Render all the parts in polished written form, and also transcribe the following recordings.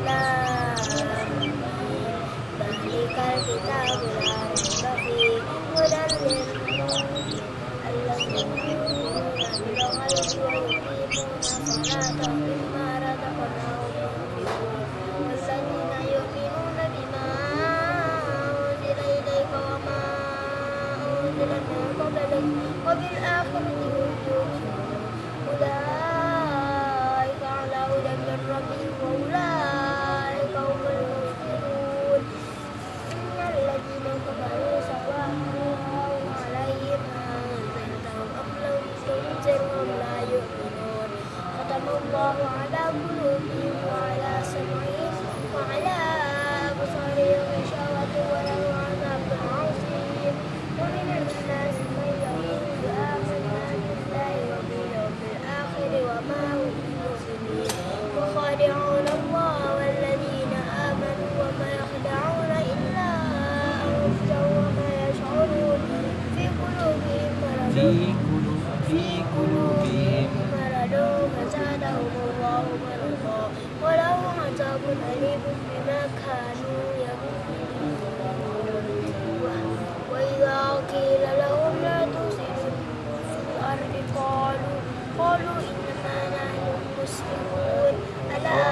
لام ذلك الكتاب لا ريب فيه هدى للمتقين الذين يؤمنون بالغيب ويقيمون الصلاة ومما رزقناهم ينفقون والذين يؤمنون بما أنزل إليك وما أنزل من قبلك وبالآخرة هم يوقنون أولئك على هدى من ربهم وأولئك هم المفلحون إن الذين كفروا سواء عليهم أنذرتهم أم لم تنذرهم لا يؤمنون ختم الله على قلوبهم وعلى سمعهم وعلى أبصارهم غشاوة ولهم عذاب عظيم ومن الناس من يقول آمنا بالله وباليوم الآخر وما هم بمؤمنين يخادعون الله والذين آمنوا وما يخدعون إلا أنفسهم وما يشعرون في قلوبهم مرض فزادهم الله مرضا ولهم عذاب أليم بما كانوا يكذبون وإذا قيل لهم لا تفسدوا في الأرض قالوا إنما نحن مسلمون ألا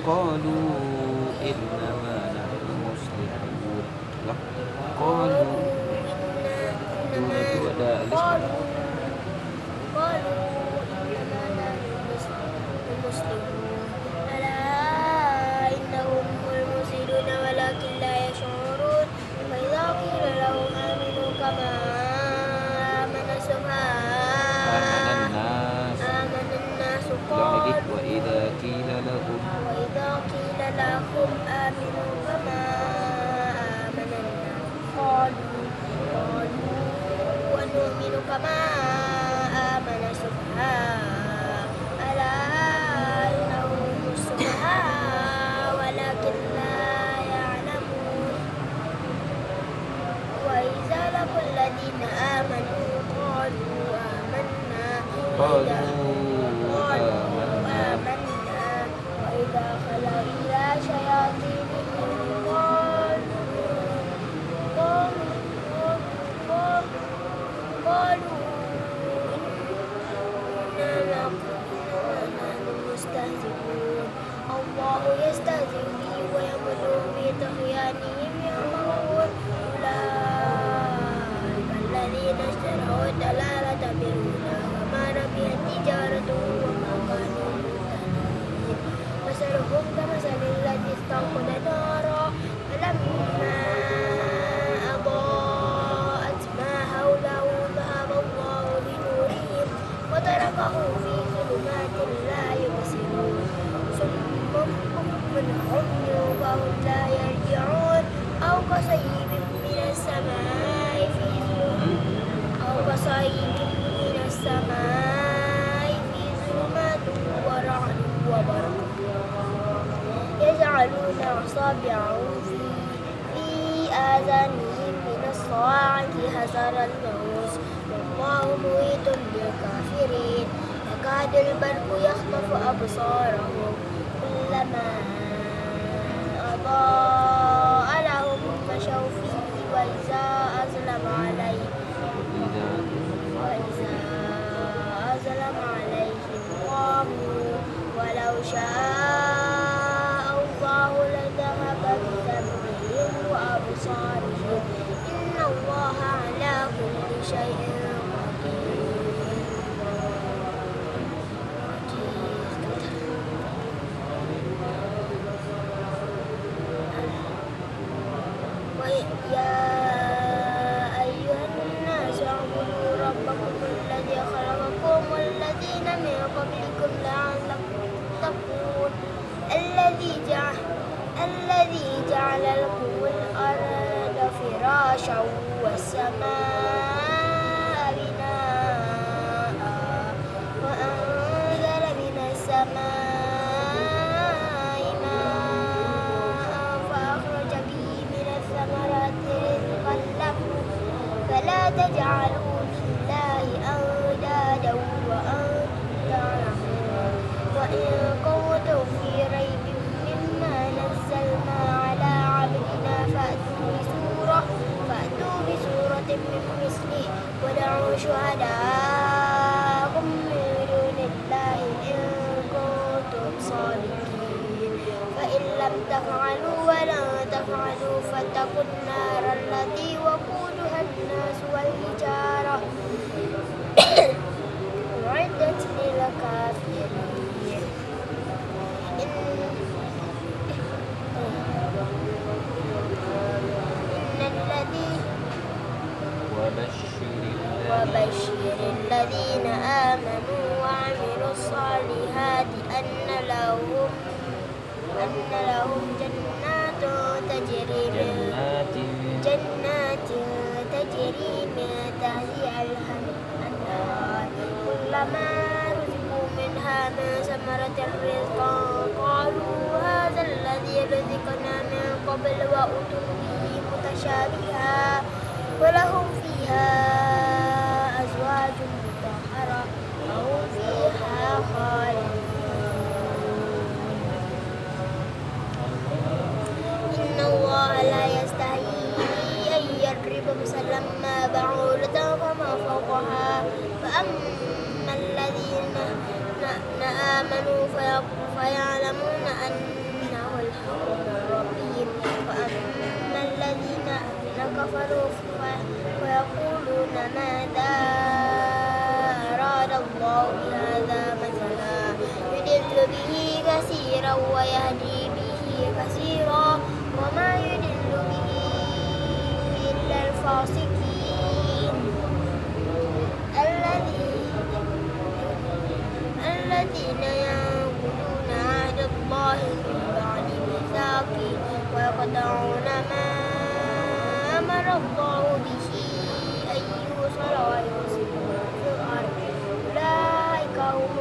قالوا إنما نحن مصلحون قالوا إنما قالوا إنما نحن مسلمون ألا إنهم هم المفسدون ولكن لا يشعرون وإذا قيل لهم آمنوا كما آمن السفهاء آمن الناس قالوا وإذا قيل لهم آمنوا كما آمن الناس قالوا ونؤمن كما آمن السفهاء ألا إنهم هم السفهاء ولكن لا يعلمون وإذا لقوا الذين آمنوا قالوا آمنا وإذا خلوا إلى شياطينهم قالوا إنما نحن مستهزئون الله يستهزئ به ويمدهم في طغيانهم يعمهون أولئك الذين اشتروا الضلالة بالهدى وما ربحت تجارتهم وما كانوا مهتدين مثلهم كمثل الذي استوقد نارا فلما أضاءت ما حوله ذهب الله بنورهم وتركهم في ظلمات لا يبصرون صم بكم عمي فهم لا يرجعون أو كصيب من السماء في ظلمات ورعد وبرق يجعلون أصابعهم في آذانهم من الصواعق حذر الموت والله محيط بالكافرين يكاد البرق يخطف أبصارهم كلما أضاء لهم مشوا فيه وإذا أظلم عليهم قاموا ولو شاء الله لذهب بسمعهم وأبصارهم إن الله على كل شيء يا أيها الناس اعبدوا ربكم الذي خلقكم والذين من قبلكم لعلكم تتقون الذي جعل لكم الأرض فراشا والسماء بناء وأنزل من السماء ماء فأخرج به من الثمرات رزقا لكم فلا تجعلوا لله أندادا وأنتم تعلمون وإن كنتم في ريب لم تفعلوا ولن تفعلوا فاتقوا النار التي وقودها الناس والحجارة أعدت للكافرين إن الذين وبشر الذين آمنوا وعملوا الصالحات أن لهم جنات تجري من تحتها الأنهار كلما رزقوا منها من ثمرة رزقا قالوا هذا الذي رزقنا من قبل وأتوا به متشابها ولهم فيها أزواج مطهرة وهم فيها خالدون إن الله لا يستحيي أن يضرب مثلا ما بعوضة فما فوقها فأما الذين آمنوا فيعلمون أنه الحق من ربهم وأما الذين كفروا فيقولون ماذا أراد الله بهذا مثلا يضل به كثيرا ويهدي به كثيرا وما يضل به إلا الفاسقين الذين ينقضون عهد الله من بعد ميثاقه ويقطعون ما أمر الله به أن يوصل ويفسدون في الأرض أولئك هم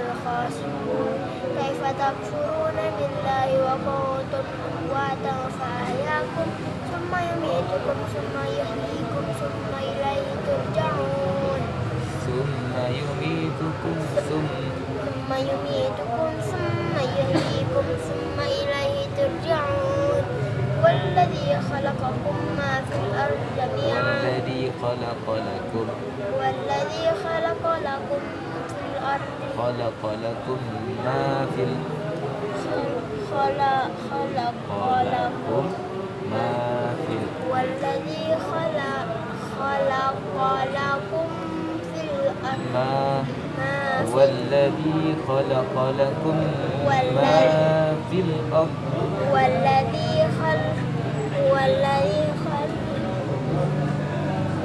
الخاسرون كيف تكفرون بالله وكنتم أمواتا فأحياكم ثم يميتكم ثم يحييكم ثم إليه ترجعون ثم يميتكم ثم يحييكم ثم إليه ترجعون والذي خلقكم ما في الأرض جميعا والذي خلق لكم ما في والذي خلق لكم في الأرض والذي خلق لكم ما في الأرض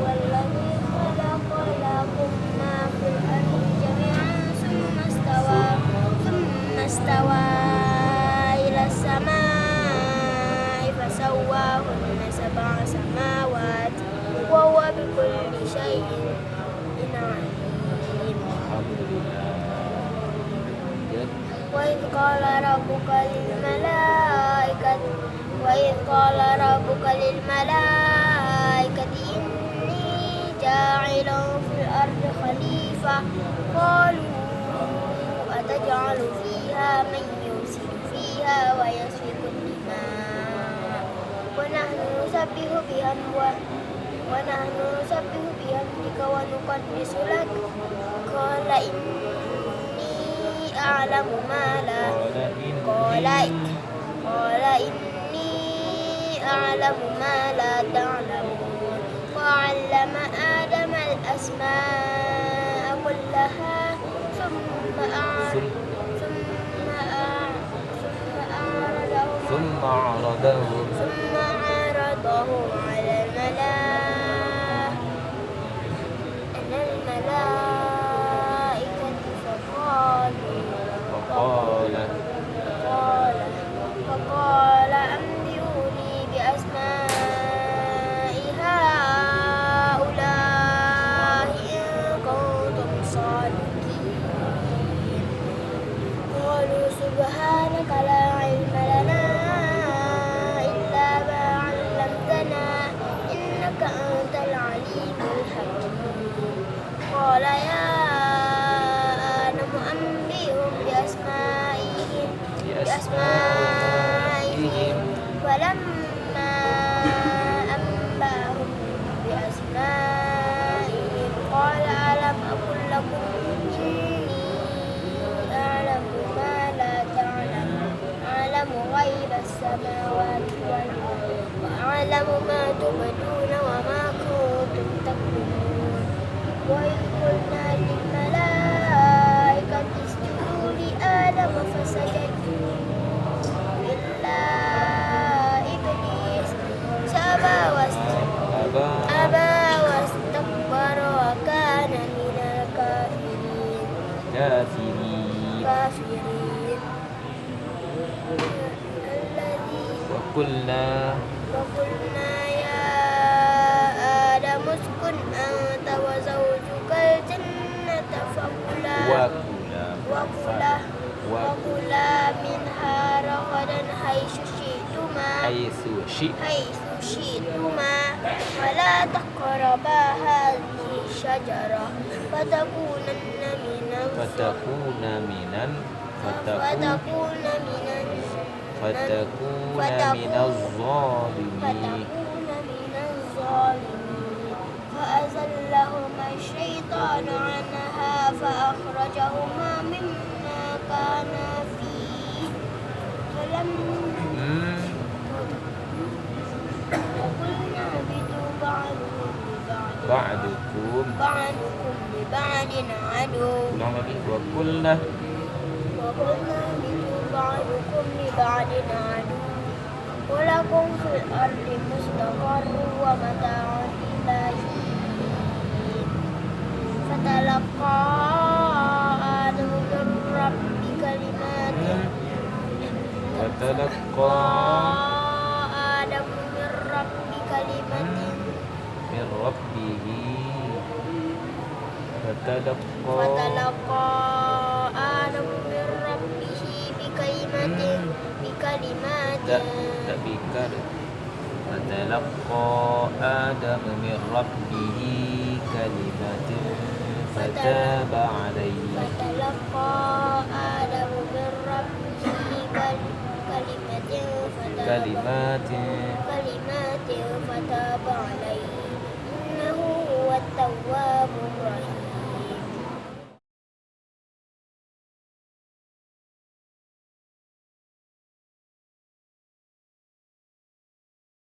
والذي خلق لكم ما في الأرض جميعا ثم استوى إلى السماء فسواهن 7 سماوات وهو بكل شيء عليم وإذ قال ربك للملائكة إني جاعل في الأرض خليفة قالوا أتجعل فيها من يفسد فيها ويسفك الدماء ونحن نسبح بحمدك ونقدس لك قال إني أعلم ما لا تعلمون وعلم آدم الأسماء كلها ثم عرضهم على الملائكة فقال أنبئوني بأسماء هؤلاء إن كنتم صادقين قالوا سبحانك لا علم لنا إلا ما علمتنا إنك أنت العليم الحكيم قال يا آدم أنبئهم بأسمائهم فلما أنبأهم بأسمائهم قال ألم أقل لكم إني أعلم ما لا تعلمون الكافرين وقلنا يا آدم اسكن أنت وزوجك الجنة وكلا منها رغدا حيث شئتما ولا تقربا هذه الشجرة فتكونا من الظالمين فأزلهما الشيطان عنها فأخرجهما مما كانا فيه وقلنا اهبطوا بعضكم لبعض عدو وقلنا اهبطوا بعضكم لبعض عدو ولكم في الأرض مستقر ومتاع إلى حين فتلقى آدم من ربه كلمات فتلقى آدم من ربه كلمات فتاب عليه